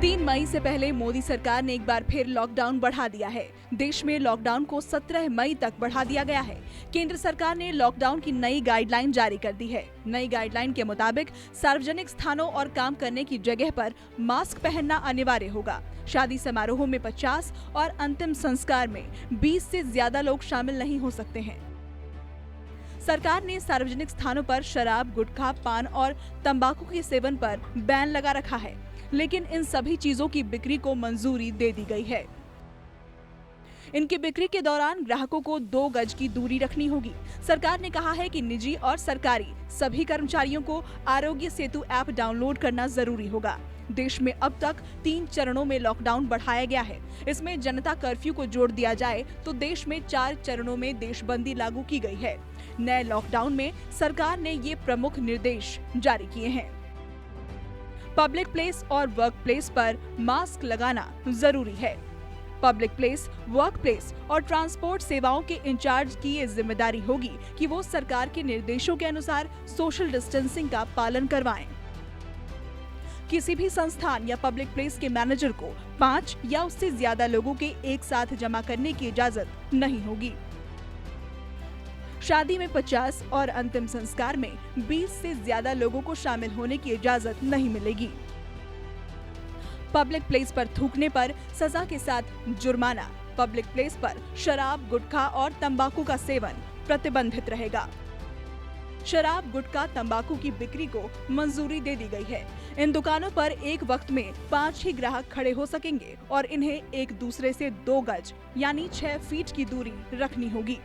3 मई से पहले मोदी सरकार ने एक बार फिर लॉकडाउन बढ़ा दिया है। देश में लॉकडाउन को 17 मई तक बढ़ा दिया गया है। केंद्र सरकार ने लॉकडाउन की नई गाइडलाइन जारी कर दी है। नई गाइडलाइन के मुताबिक सार्वजनिक स्थानों और काम करने की जगह पर मास्क पहनना अनिवार्य होगा। शादी समारोह में 50 और अंतिम संस्कार में 20 से ज्यादा लोग शामिल नहीं हो सकते हैं। सरकार ने सार्वजनिक स्थानों पर शराब, गुटखा, पान और तंबाकू के सेवन पर बैन लगा रखा है, लेकिन इन सभी चीजों की बिक्री को मंजूरी दे दी गई है। इनकी बिक्री के दौरान ग्राहकों को 2 गज की दूरी रखनी होगी। सरकार ने कहा है कि निजी और सरकारी सभी कर्मचारियों को आरोग्य सेतु ऐप डाउनलोड करना जरूरी होगा। देश में अब तक 3 चरणों में लॉकडाउन बढ़ाया गया है। इसमें जनता कर्फ्यू को जोड़ दिया जाए तो देश में 4 चरणों में देशबंदी लागू की गई है। नए लॉकडाउन में सरकार ने ये प्रमुख निर्देश जारी किए हैं। पब्लिक प्लेस और वर्क प्लेस पर मास्क लगाना जरूरी है। पब्लिक प्लेस, वर्क प्लेस और ट्रांसपोर्ट सेवाओं के इंचार्ज की ये जिम्मेदारी होगी कि वो सरकार के निर्देशों के अनुसार सोशल डिस्टेंसिंग का पालन करवाएं। किसी भी संस्थान या पब्लिक प्लेस के मैनेजर को 5 या उससे ज्यादा लोगों के एक साथ जमा करने की इजाजत नहीं होगी। शादी में 50 और अंतिम संस्कार में 20 से ज्यादा लोगों को शामिल होने की इजाजत नहीं मिलेगी। पब्लिक प्लेस पर थूकने पर सजा के साथ जुर्माना। पब्लिक प्लेस पर शराब, गुटखा और तंबाकू का सेवन प्रतिबंधित रहेगा। शराब, गुटखा, तंबाकू की बिक्री को मंजूरी दे दी गई है। इन दुकानों पर एक वक्त में 5 ही ग्राहक खड़े हो सकेंगे और इन्हें एक दूसरे से 2 गज यानी 6 फीट की दूरी रखनी होगी।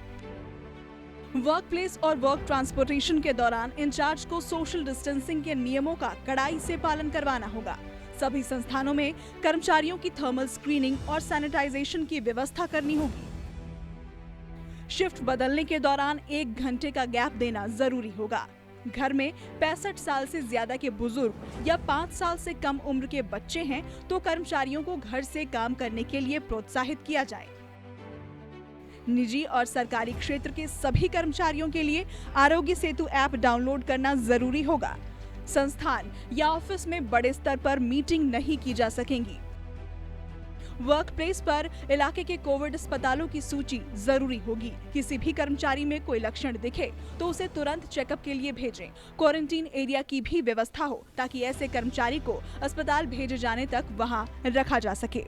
वर्क प्लेस और वर्क ट्रांसपोर्टेशन के दौरान इंचार्ज को सोशल डिस्टेंसिंग के नियमों का कड़ाई से पालन करवाना होगा। सभी संस्थानों में कर्मचारियों की थर्मल स्क्रीनिंग और सैनिटाइजेशन की व्यवस्था करनी होगी। शिफ्ट बदलने के दौरान 1 घंटे का गैप देना जरूरी होगा। घर में 65 साल से ज्यादा के बुजुर्ग या 5 साल से कम उम्र के बच्चे हैं तो कर्मचारियों को घर से काम करने के लिए प्रोत्साहित किया जाए। निजी और सरकारी क्षेत्र के सभी कर्मचारियों के लिए आरोग्य सेतु ऐप डाउनलोड करना जरूरी होगा। संस्थान या ऑफिस में बड़े स्तर पर मीटिंग नहीं की जा सकेंगी। वर्क प्लेस पर इलाके के कोविड अस्पतालों की सूची जरूरी होगी। किसी भी कर्मचारी में कोई लक्षण दिखे तो उसे तुरंत चेकअप के लिए भेजें। क्वारंटीन एरिया की भी व्यवस्था हो ताकि ऐसे कर्मचारी को अस्पताल भेजे जाने तक वहां रखा जा सके।